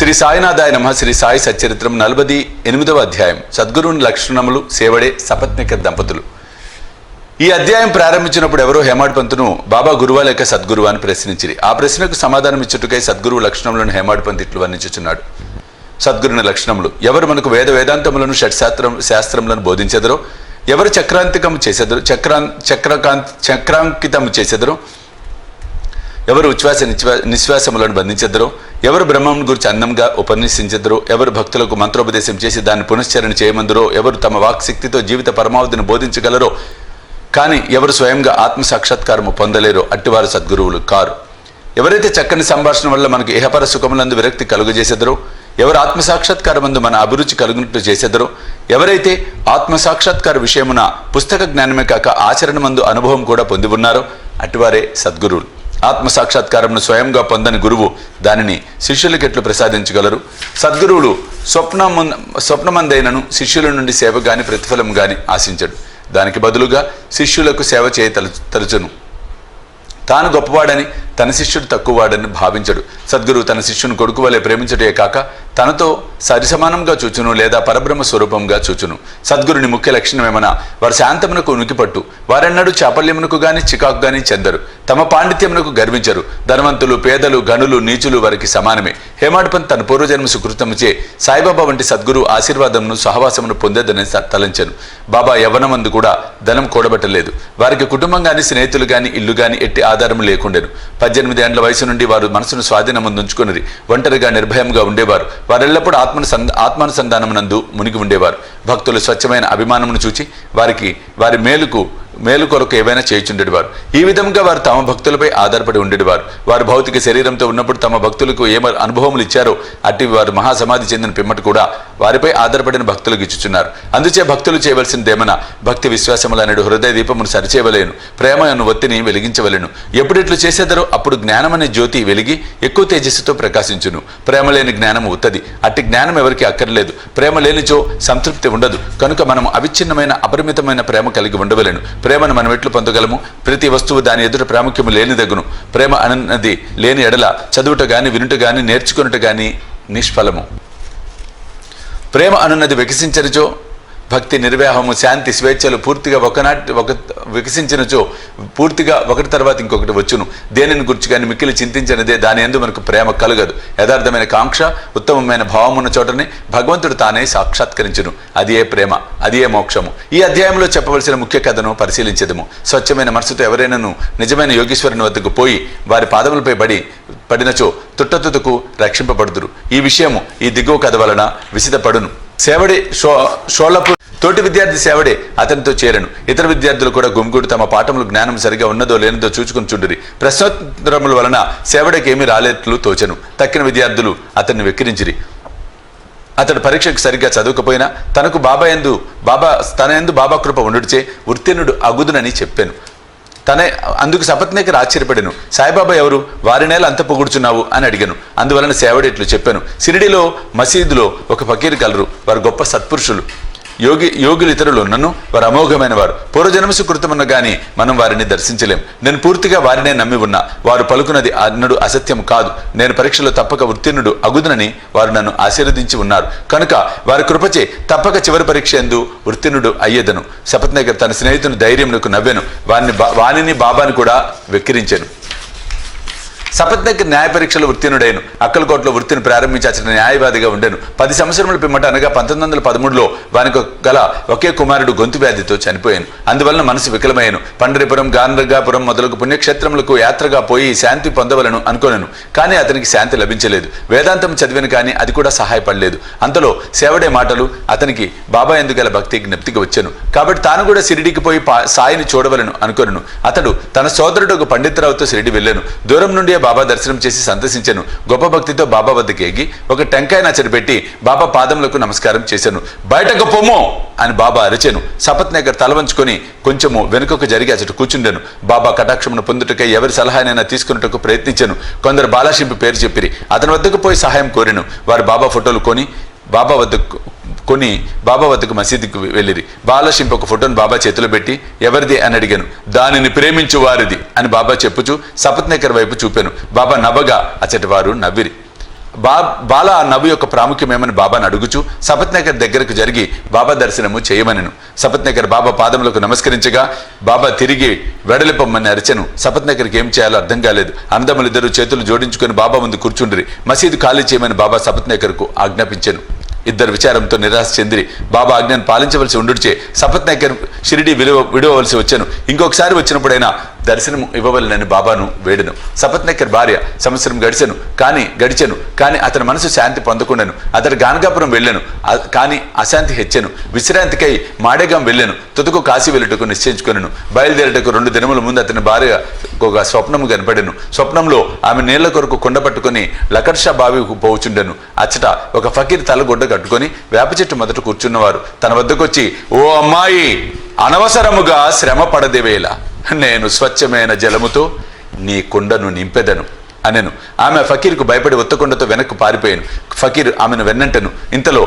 శ్రీ సాయినాథాయ నమః. శ్రీ సాయి సచ్చరిత్రం 48వ అధ్యాయం. సద్గురువుని లక్షణములు సేవడే సపత్నిక దంపతులు. ఈ అధ్యాయం ప్రారంభించినప్పుడు ఎవరో హేమాడ్ పంతును బాబా గురువా లేక సద్గురువా అని ప్రశ్నించిరి. ఆ ప్రశ్నకు సమాధానం ఇచ్చుటకై సద్గురువు లక్షణములను హేమాడ్ పంత్ ఇట్లు వర్ణించుచున్నాడు. సద్గురుని లక్షణములు: ఎవరు మనకు వేదాంతములను శాస్త్రములను బోధించెదరో, ఎవరు చక్రాంకితము చేసెదరో, ఎవరు ఉచ్ఛ్వాస నిశ్వాసములను బంధించెదరో, ఎవరు బ్రహ్మం గురించి అందంగా ఉపన్యసించెదరో, ఎవరు భక్తులకు మంత్రోపదేశం చేసి దాన్ని పునశ్చరణ చేయమందురో, ఎవరు తమ వాక్శక్తితో జీవిత పరమావధిని బోధించగలరో, కానీ ఎవరు స్వయంగా ఆత్మ సాక్షాత్కారము పొందలేరో అట్టివారు సద్గురువులు కారు. ఎవరైతే చక్కని సంభాషణ వల్ల మనకు ఇహపర సుఖములందు విరక్తి కలుగజేసెదరో, ఎవరు ఆత్మసాక్షాత్కారమందు మన అభిరుచి కలుగునట్లు చేసెదరో, ఎవరైతే ఆత్మసాక్షాత్కార విషయమున పుస్తక జ్ఞానమే కాక ఆచరణమందు అనుభవం కూడా పొంది ఉన్నారో అట్టివారే సద్గురువులు. ఆత్మసాక్షాత్కారంను స్వయంగా పొందని గురువు దానిని శిష్యులకు ఎట్లు ప్రసాదించగలరు? సద్గురువులు స్వప్నమందైనను శిష్యుల నుండి సేవ గాని ప్రతిఫలం గాని ఆశించడు. దానికి బదులుగా శిష్యులకు సేవ చేయ తలుచును. తాను గొప్పవాడని తన శిష్యుడు తక్కువవాడని భావించడు. సద్గురువు తన శిష్యుని కొడుకు వలె ప్రేమించడే కాక తనతో సరిసమానంగా చూచును లేదా పరబ్రహ్మ స్వరూపంగా చూచును. సద్గురుని ముఖ్య లక్షణం ఏమన్నా వారి శాంతమునకు ఉనికిపట్టు. వారెన్నడూ చాపల్యమునకు గాని చికాకు గాని చెందరు. తమ పాండిత్యమునకు గర్వించరు. ధనవంతులు, పేదలు, గనులు, నీచులు వారికి సమానమే. హేమాడ్ పంత్ తన పూర్వజన్మ సుకృతముచే సాయిబాబా వంటి సద్గురు ఆశీర్వాదమును సహవాసమును పొందేదని తలంచెను. బాబా యవ్వనమందు కూడా ధనం కూడబట్టలేదు. వారికి కుటుంబం గాని స్నేహితులు గాని ఇల్లు గాని ఎట్టి ఆధారము లేకుండెను. 18 ఏళ్ల వయసు నుండి వారు మనసును స్వాధీనముందుంచుకుని ఒంటరిగా నిర్భయంగా ఉండేవారు. వారెల్లప్పుడూ ఆత్మానుసంధానమునందు మునిగి ఉండేవారు. భక్తులు స్వచ్ఛమైన అభిమానమును చూచి వారి మేలు కొరకు ఏవైనా చేయుచుండేవారు. ఈ విధంగా వారు తమ భక్తులపై ఆధారపడి ఉండేవారు. వారు భౌతిక శరీరంతో ఉన్నప్పుడు తమ భక్తులకు ఏ అనుభవములు ఇచ్చారో అట్టి వారు మహాసమాధి చెందిన పిమ్మట కూడా వారిపై ఆధారపడిన భక్తులకు ఇచ్చుచున్నారు. అందుచే భక్తులు చేయవలసిందేమన్నా భక్తి విశ్వాసములు అనేది హృదయ దీపమును సరిచేయవలేను, ప్రేమను ఒత్తిని వెలిగించవలేను. ఎప్పుడిట్లు చేసేదరో అప్పుడు జ్ఞానమనే జ్యోతి వెలిగి ఎక్కువ తేజస్సుతో ప్రకాశించును. ప్రేమ లేని జ్ఞానం ఉత్తది. అట్టి జ్ఞానం ఎవరికి అక్కర్లేదు. ప్రేమ లేనిచో సంతృప్తి ఉండదు. కనుక మనం అవిచ్ఛిన్నమైన అపరిమితమైన ప్రేమ కలిగి ఉండవలేను. ప్రేమను మనం ఎట్లు పొందగలము? ప్రతి వస్తువు దాని ఎదుట ప్రాముఖ్యము లేనిదగును. ప్రేమ అన్నది లేని ఎడల చదువుట గాని వినుట గాని నేర్చుకునుట గాని నిష్ఫలము. ప్రేమ అనున్నది వికసించనిచో భక్తి, నిర్వాహము, శాంతి, స్వేచ్ఛలు పూర్తిగా వికసించినచో పూర్తిగా ఒకటి తర్వాత ఇంకొకటి వచ్చును. దేనిని గురించి కానీ మిక్కిలి చింతించినదే దాని యందు మనకు ప్రేమ కలగదు. యథార్థమైన కాంక్ష, ఉత్తమమైన భావమున్న చోటని భగవంతుడు తానే సాక్షాత్కరించును. అది ఏ ప్రేమ, అది ఏ మోక్షము. ఈ అధ్యాయంలో చెప్పవలసిన ముఖ్య కథను పరిశీలించదము. స్వచ్ఛమైన మనసుతో ఎవరైనాను నిజమైన యోగీశ్వరుని వద్దకు పోయి వారి పాదములపై పడినచో తుట్టతుతకు రక్షింపబడుదురు. ఈ విషయము ఈ దిగువ కథ వలన విసిదపడును. సేవడే షోలపూర్ తోటి విద్యార్థి సేవడే అతనితో చేరను. ఇతర విద్యార్థులు కూడా గుమిగూడి తమ పాఠములు జ్ఞానం సరిగా ఉన్నదో లేనిదో చూచుకుని చుండిరి. ప్రశ్నోత్తరముల వలన సేవడకి ఏమీ రాలేట్లు తోచెను. తక్కిన విద్యార్థులు అతన్ని వెక్కిరించిరి. అతడు పరీక్షకు సరిగ్గా చదవకపోయినా తన యందు బాబా కృప ఉండుడిచే ఉత్తీర్ణుడు అగుదునని చెప్పాను. అందుకు సపత్నేకర్ ఆశ్చర్యపడెను. సాయిబాబా ఎవరు? వారినేలా అంత పొగుడుచున్నావు అని అడిగాను. అందువలన సేవడి ఇట్లు చెప్పాను. షిరిడిలో మసీదులో ఒక ఫకీరు కలరు. వారు గొప్ప సత్పురుషులు, యోగులు. ఇతరులు నన్ను వారు అమోఘమైన వారు. పూర్వజన్మ సుకృతమున్న గాని మనం వారిని దర్శించలేం. నేను పూర్తిగా వారినే నమ్మి ఉన్నా. వారు పలుకున్నది అన్నడు అసత్యం కాదు. నేను పరీక్షలో తప్పక ఉత్తీర్ణుడు అగుదునని వారు నన్ను ఆశీర్వదించి ఉన్నారు. కనుక వారి కృపచే తప్పక చివరి పరీక్ష యందు ఉత్తీర్ణుడు అయ్యేదను. సపత్నేకర్ తన స్నేహితుని ధైర్యమునకు నవ్వెను. వానిని బాబాని కూడా వెక్కిరించాను. సపత్నేకర్ న్యాయ పరీక్షలో ఉత్తీర్ణుడైను. అక్కలకోటలో వృత్తిని ప్రారంభించి అతని న్యాయవాదిగా ఉండెను. 10 సంవత్సరముల పిమ్మట అనగా 1913లో వానికి గల ఒకే కుమారుడు గొంతు వ్యాధితో చనిపోయాను. అందువలన మనసు వికలమయ్యాను. పండరిపురం, గాంధర్గాపురం మొదలగు పుణ్యక్షేత్రములకు యాత్రగా పోయి శాంతి పొందవలను అనుకోనను. కానీ అతనికి శాంతి లభించలేదు. వేదాంతం చదివిన కానీ అది కూడా సహాయపడలేదు. అంతలో సేవడే మాటలు అతనికి బాబా ఎందుకు గల భక్తి జ్ఞప్తికి వచ్చాను. కాబట్టి తాను కూడా షిరిడికి పోయి సాయిని చూడవలను అనుకోనను. అతడు తన సోదరుడు ఒక పండితురావుతో షిరిడి వెళ్ళాను. దూరం నుండి బాబా దర్శనం చేసి సంతసించాను. గొప్ప భక్తితో బాబా వద్దకు ఎగి ఒక టెంకాయ నచ్చడి పెట్టి బాబా పాదములకు నమస్కారం చేశాను. బయటకు పొమ్ము అని బాబా అరిచాను. సపత్నేకర్ తలవంచుకొని కొంచెము వెనుకకు జరిగి అచట కూర్చుండాను. బాబా కటాక్షమును పొందుటకై ఎవరి సలహానైనా తీసుకున్నట్టుకు ప్రయత్నించాను. కొందరు బాలాశింపి పేరు చెప్పిరి. అతని వద్దకు పోయి సహాయం కోరాను. వారు బాబా ఫోటోలు కొని బాబా వద్దకు మసీదుకు వెళ్ళిరి. బాలశింప ఒక ఫోటోను బాబా చేతిలో పెట్టి ఎవరిది అని అడిగాను. దానిని ప్రేమించు వారిది అని బాబా చెప్పుచు సపత్నేకర్ వైపు చూపాను. బాబా నవ్వగా అచటి వారు నవ్విరి. బాల నవ్వు యొక్క ప్రాముఖ్యం ఏమని బాబాను అడుగుచూ సపత్నేకర్ దగ్గరకు జరిగి బాబా దర్శనము చేయమనెను. సపత్నేకర్ బాబా పాదములకు నమస్కరించగా బాబా తిరిగి వెడలిపమ్మని అరిచెను. సపత్నేకర్కి ఏం చేయాలో అర్థం కాలేదు. అన్నదమ్ములిద్దరూ చేతులు జోడించుకొని బాబా ముందు కూర్చుండ్రి. మసీదు ఖాళీ చేయమని బాబా సపత్నేకర్కు ఆజ్ఞాపించెను. ఇద్దరు విచారంతో నిరాశ చెందిరి. బాబా ఆజ్ఞను పాలించవలసి ఉండుచే సపత్నేకర్ షిరిడి విడవలసి వచ్చాను. ఇంకొకసారి వచ్చినప్పుడైనా దర్శనం ఇవ్వవలనని బాబాను వేడెను. సపత్నేకర్ భార్య సంవత్సరం గడిచెను కానీ అతని మనసు శాంతి పొందకుండాను. అతడు గానగాపురం వెళ్ళాను కానీ అశాంతి హెచ్చెను. విశ్రాంతికై మాడేగాం వెళ్ళాను. తుదకు కాశీ వెళ్ళటకు నిశ్చయించుకొనెను. బయలుదేరటకు 2 దినముల ముందు అతని భార్య ఒక స్వప్నము కనపడెను. స్వప్నంలో ఆమె నీళ్ల కొరకు కొండ పట్టుకుని లకర్షా బావికు పోవుచుండెను. అచ్చట ఒక ఫకీర్ తలగొడ్డ కట్టుకొని వేప చెట్టు మొదట కూర్చున్నవారు తన వద్దకొచ్చి, ఓ అమ్మాయి, అనవసరముగా శ్రమ పడదేవేళ నేను స్వచ్ఛమైన జలముతో నీ కుండను నింపెదను అనెను. ఆమె ఫకీర్కు భయపడి ఒత్తకొండతో వెనక్కు పారిపోయాను. ఫకీర్ ఆమెను వెన్నంటను. ఇంతలో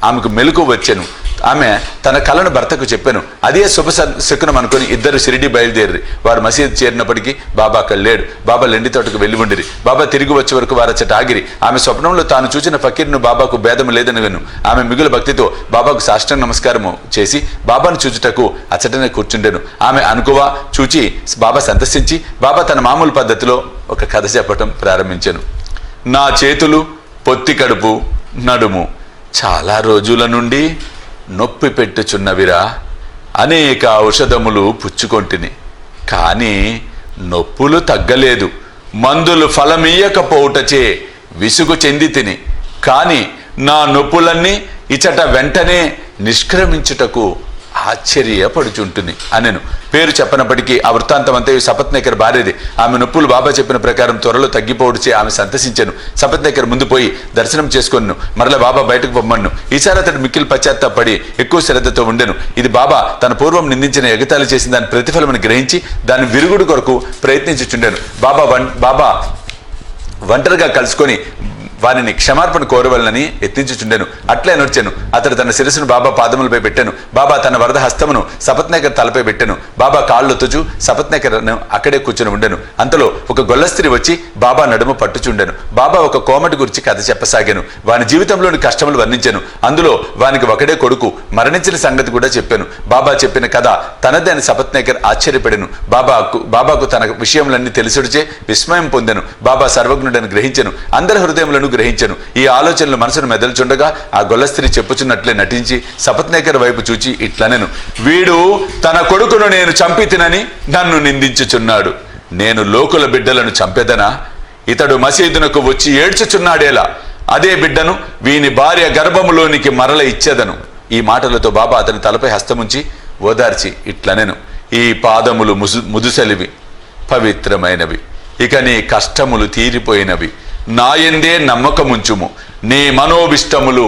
ఆమెకు మెలకు వచ్చాను. ఆమె తన కలను భర్తకు చెప్పాను. అదే శుభ శకునం అనుకుని ఇద్దరు షిరిడి బయలుదేరి వారు మసీదు చేరినప్పటికీ బాబా అక్కడ లేడు. బాబా లెండి తోటకు వెళ్ళి ఉండిరి. బాబా తిరిగి వచ్చే వరకు వారచ్చట ఆగిరి. ఆమె స్వప్నంలో తాను చూసిన ఫకీర్ను బాబాకు భేదం లేదని విను. ఆమె మిగులు భక్తితో బాబాకు సాష్టాంగ నమస్కారము చేసి బాబాను చూచుటకు అచ్చటనే కూర్చుండెను. ఆమె అనుకువా చూచి బాబా సందర్శించి బాబా తన మామూలు పద్ధతిలో ఒక కథ చెప్పటం ప్రారంభించాను. నా చేతులు, పొత్తి కడుపు, నడుము చాలా రోజుల నుండి నొప్పి పెట్టుచున్నవిరా. అనేక ఔషధములు పుచ్చుకొంటిని కానీ నొప్పులు తగ్గలేదు. మందులు ఫలమీయకపోవుటచే విసుగు చెంది తిని కానీ నా నొప్పులన్నీ ఇచట వెంటనే నిష్క్రమించుటకు ఆశ్చర్యపడుచుంటుంది అనెను. పేరు చెప్పనప్పటికీ ఆ వృత్తాంతం అంతా సపత్నేకర్ భార్యది. ఆమె నొప్పులు బాబా చెప్పిన ప్రకారం త్వరలో తగ్గిపోవడిచే ఆమె సంతసించాను. సపత్నేకర్ ముందు పోయి దర్శనం చేసుకొను. మరలా బాబా బయటకు పొమ్మను. ఈసారి అతడు మిక్కిలి పశ్చాత్తాపడి ఎక్కువ శ్రద్ధతో ఉండెను. ఇది బాబా తన పూర్వం నిందించిన ఎగతాళి చేసిన దాని ప్రతిఫలమని గ్రహించి దాని విరుగుడు కొరకు ప్రయత్నించుచుండెను. బాబా ఒంటరిగా కలుసుకొని వారిని క్షమార్పణ కోరవలనని యత్నించుచుండెను. అట్లే నడిచెను. అతడు తన శిరస్సును బాబా పాదములపై పెట్టెను. బాబా తన వరద హస్తమును సపత్నేకర్ తలపై పెట్టెను. బాబా కాళ్ళు తుచు సపత్నేకర్ అక్కడే కూర్చుని ఉండెను. అంతలో ఒక గొల్లస్త్రీ వచ్చి బాబా నడుము పట్టుచుండెను. బాబా ఒక కోమటి గురించి కథ చెప్పసాగాను. వాని జీవితంలోని కష్టములు వర్ణించాను. అందులో వానికి ఒకడే కొడుకు మరణించిన సంగతి కూడా చెప్పాను. బాబా చెప్పిన కథ తనదే అని సపత్నేకర్ ఆశ్చర్యపడెను. బాబాకు తన విషయములన్నీ తెలిసుడిచే విస్మయం పొందెను. బాబా సర్వజ్ఞుడని గ్రహించెను. అందరి హృదయములను గ్రహించను. ఈ ఆలోచనలు మనసును మెదలుచుండగా ఆ గొల్లస్త్రీ చెప్పుచున్నట్లే నటించి సపత్నేకర్ వైపు చూచి ఇట్లనెను, వీడు తన కొడుకును నేను చంపి తినని నన్ను నిందించుచున్నాడు. నేను లోకుల బిడ్డలను చంపెదనా? ఇతడు మసీదునకు వచ్చి ఏడ్చుచున్నాడేలా అదే బిడ్డను వీని భార్య గర్భములోనికి మరల ఇచ్చేదను. ఈ మాటలతో బాబా అతని తలపై హస్తముంచి ఓదార్చి ఇట్లనెను, ఈ పాదములు ముదుసలివి, పవిత్రమైనవి. ఇక నీ కష్టములు తీరిపోయినవి. నాయందే నమ్మకముంచుము. నీ మనోభిష్టములు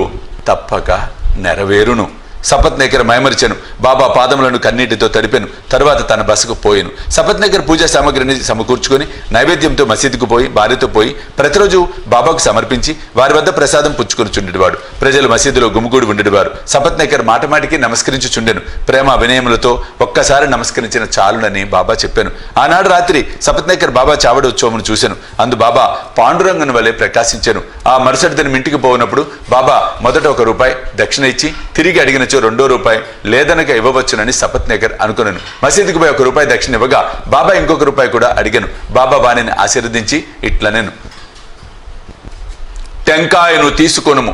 తప్పక నెరవేరును. సపత్నేకర్ మైమరిచెను. బాబా పాదములను కన్నీటితో తడిపెను. తరువాత తన బసకు పోయెను. సపత్నేకర్ పూజా సామగ్రిని సమకూర్చుకొని నైవేద్యంతో మసీదుకు పోయి భార్యతో పోయి ప్రతిరోజు బాబాకు సమర్పించి వారి వద్ద ప్రసాదం పుచ్చుకొనిచుండేవాడు. ప్రజలు మసీదులో గుమిగూడి ఉండేవారు. సపత్నేకర్ మాటమాటికి నమస్కరించుచుండెను. ప్రేమ వినయములతో ఒక్కసారి నమస్కరించిన చాలునని బాబా చెప్పాను. ఆనాడు రాత్రి సపత్నేకర్ బాబా చావడి ఉత్సవమును చూశాను. అందు బాబా పాండురంగన్ వలె ప్రకాశించాను. ఆ మరుసటి దిన ఇంటికి పోయినప్పుడు బాబా మొదట ₹1 దక్షిణ ఇచ్చి తిరిగి అడిగిన ₹2 లేదనక ఇవ్వవచ్చునని సపత్నేకర్ అనుకున్నాను. మసీదుకు పోయి ₹1 దక్షిణ ఇవ్వగా బాబా ఇంకొక ₹1 కూడా అడిగాను. బాబా వాణిని ఆశీర్వదించి ఇట్లనెను, టెంకాయను తీసుకొనుము,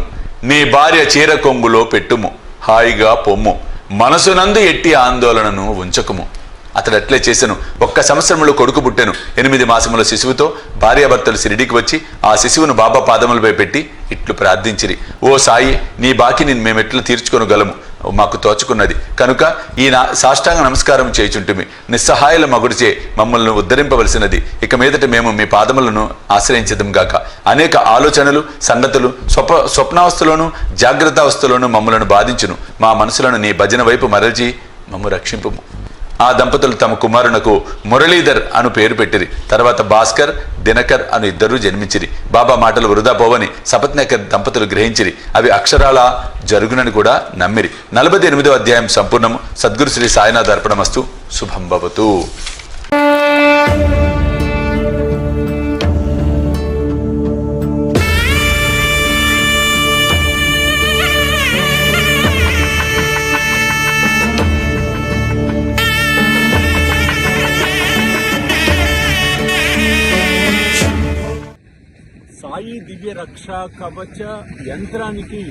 నీ భార్య చీర కొంగులో పెట్టుము, హాయిగా పొమ్ము, మనసునందు ఎట్టి ఆందోళనను ఉంచకుము. అతడు అట్లే చేశాను. 1 సంవత్సరంలో కొడుకు పుట్టాను. 8 మాసముల శిశువుతో భార్యాభర్తలు షిరిడీకి వచ్చి ఆ శిశువును బాబా పాదములపై పెట్టి ఇట్లు ప్రార్థించిరి, ఓ సాయి, నీ బాకిని మేమెట్లు తీర్చుకొనగలము, మాకు తోచుకున్నది కనుక ఈ సాష్టాంగ నమస్కారం చేయుచుంటుమి. నిస్సహాయుల మగుడిచే మమ్మల్ని ఉద్ధరింపవలసినది. ఇక మీదట మేము మీ పాదములను ఆశ్రయించదం గాక. అనేక ఆలోచనలు సంగతులు స్వప్నావస్థలోను జాగ్రత్తావస్థలోను మమ్మలను బాధించును. మా మనసులను నీ భజన వైపు మరల్చి మమ్ము రక్షింపుము. ఆ దంపతులు తమ కుమారునకు మురళీధర్ అను పేరు పెట్టిరి. తర్వాత భాస్కర్, దినకర్ అను ఇద్దరు జన్మించిరి. బాబా మాటలు వృధా పోవని సపత్నేకర్ దంపతులు గ్రహించిరి. అవి అక్షరాల జరుగునని కూడా నమ్మిరి. 48వ అధ్యాయం సంపూర్ణము. సద్గురు శ్రీ సాయినాథ్ అర్పణమస్తు. శుభం భవతు. దివ్య రక్ష కవచ యంత్రానికి